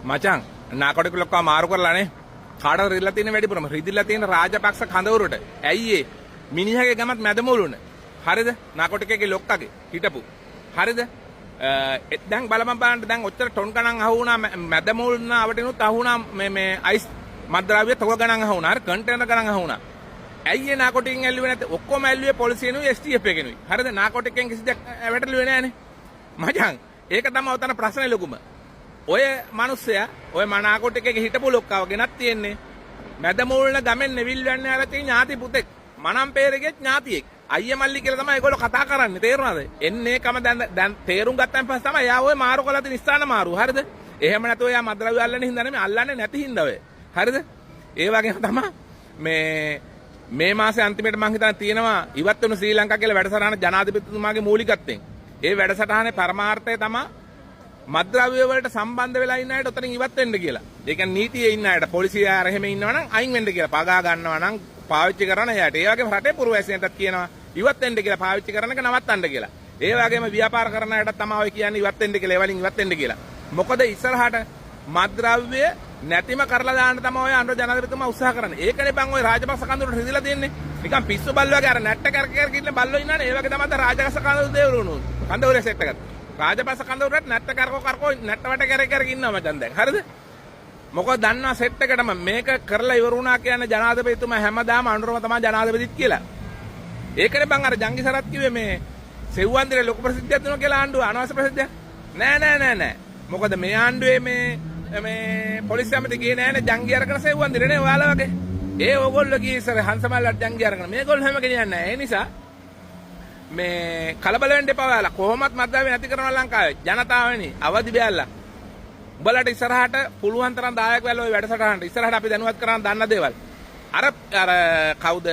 මචං නාකොටික ලොක්කා මාරු කරලානේ. කාටද රිදලා තියෙන වැඩිපුරම රිදිලා තියෙන රාජපක්ෂ කඳවුරට. ඇයි ඒ මිනිහගේ ගමත් මැදමුළුන. හරිද? නාකොටිකගේ ලොක්කගේ හිටපු. හරිද? දැන් බලපන් බලන්න දැන් ඔච්චර ටොන් ගණන් අහු වුණා මැදමුළුන අවටිනුත් අහු වුණා මේ අයිස් මද්ද්‍රව්‍ය තොග ගණන් අහු වුණා. හරි කන්ටේනර් ගණන් අහු වුණා. ඇයි ඒ නාකොටිකින් ඇල්ලුවේ නැත්තේ? ඔක්කොම ඇල්ලුවේ පොලිසියනුයි STF එකෙනුයි. හරිද? නාකොටිකෙන් කිසි දෙයක් වැටළුවේ නෑනේ. මචං ඒක තමයි උතන ප්‍රශ්නේ ලොකුම. ඔය මිනිස්සයා ඔය නාකොටිකගේ හිටපු ලොක්කව ගෙනත් තියෙන්නේ මැදමුළුන ගමෙන් නෙවිල් යන්නේ අර තියෙන ඥාති පුතෙක්. මනම්පේරගේ ඥාතියෙක්. අයියා මල්ලි කියලා තමයි ඒගොල්ලෝ කතා කරන්නේ. තේරුණාද? එන්නේ කම දැන් තේරුම් ගත්තන් පස්සේ තමයි යා ඔය මාරු කළා තියෙන ස්ථාන මාරු. හරිද? එහෙම නැතුව යා මද්ද්‍රව්‍ය අල්ලන්නේ හින්දා නෙමෙයි අල්ලන්නේ නැති හින්දා ඔය. හරිද? ඒ වගේම තමයි මේ මාසේ අන්තිමේට මං හිතන්නේ තියෙනවා ඉවත් වෙන ශ්‍රී ලංකා කියලා වැඩසටහන ජනාධිපතිතුමාගේ මූලිකත්වයෙන්. ඒ වැඩසටහනේ පරමාර්ථය තමයි මද්ද්‍රව්‍ය වලට සම්බන්ධ වෙලා ඉන්න අයට උතනින් ඉවත් වෙන්න කියලා. ඒ කියන්නේ නීතියේ ඉන්න අයට පොලිසිය ආර එහෙම ඉන්නවනම් අයින් වෙන්න කියලා. පගා ගන්නවා නම් පාවිච්චි කරන එයාට. ඒ වගේම රටේ පුරවැසියන්ටත් කියනවා ඉවත් වෙන්න කියලා පාවිච්චි කරන එක නවත්තන්න කියලා. ඒ වගේම ව්‍යාපාර කරන අයටත් තමයි ඔය කියන්නේ ඉවත් වෙන්න කියලා. ඒ වලින් ඉවත් වෙන්න කියලා. මොකද ඉස්සරහට මද්ද්‍රව්‍ය නැතිම කරලා දාන්න තමයි ඔය අnder ජනාධිපතිතුමා උත්සාහ කරන්නේ. ඒකනේ බං ඔය රාජපක්ෂ කඳුරට රිදිලා තියෙන්නේ. නිකන් පිස්සු බල්ලෝ වගේ අර නැට්ට කර ගිහින් බල්ලෝ ඉන්නවනේ. ඒ වගේ තමයි අද රාජපක්ෂ කඳුරු දෙවරුණු. කඳුරේ සෙට් එකත්. රාජපක්ෂ කඳවුරට නැට්ට කරකෝ නැට්ට වට කර ඉන්නවා මචං දැන්. හරිද? මොකද දන්නවා සෙට් එකටම මේක කරලා ඉවර වුණා කියන්නේ ජනාධිපතිතුමා හැමදාම අනුරම තමයි ජනාධිපතිත් කියලා. ඒකනේ බං අර ජංගි සරත් කිව්වේ මේ සෙව්වන්දිරේ ලොකු ප්‍රසිද්ධියක් දෙනවා කියලා ආණ්ඩුව අනවශ්‍ය ප්‍රසිද්ධියක්. නෑ. මොකද මේ ආණ්ඩුවේ මේ පොලිසිය ඇමති ගියේ නෑනේ ජංගි අරගෙන සෙව්වන්දිරේ නේ ඔයාලා වගේ. ඒ ඕගොල්ලෝ ගියේ ඉස්සර හංසමල්ලට ජංගි අරගෙන. මේගොල්ලෝ හැම ගෙනියන්නේ නෑ. ඒ නිසා මේ කලබල වෙන්න එපා ඔයාලා. කොහොමත් මද්ද්‍රව්‍ය නැති කරනවා ලංකාවේ. ජනතාවනේ අවදි බැලලා. උඹලට ඉස්සරහට පුළුවන් තරම් දායක වෙලා ওই වැඩසටහනට ඉස්සරහට අපි දැනුවත් කරන්න දන්න දේවල්. අර කවුද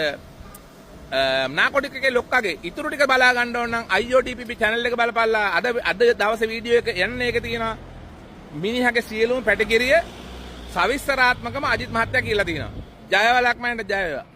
නාකොටිකගේ ලොක්කගේ ඉතුරු ටික බලා ගන්න ඕන නම් IOTPP channel එක බලපල්ලා. අද දවසේ වීඩියෝ එක යන්නේ එක තියෙනවා. මිනිහගේ සියලුම පැටගිරිය සවිස්තරාත්මකම අජිත් මහත්තයා කියලා තියෙනවා. ජයවලක්මන්ට ජය වේවා.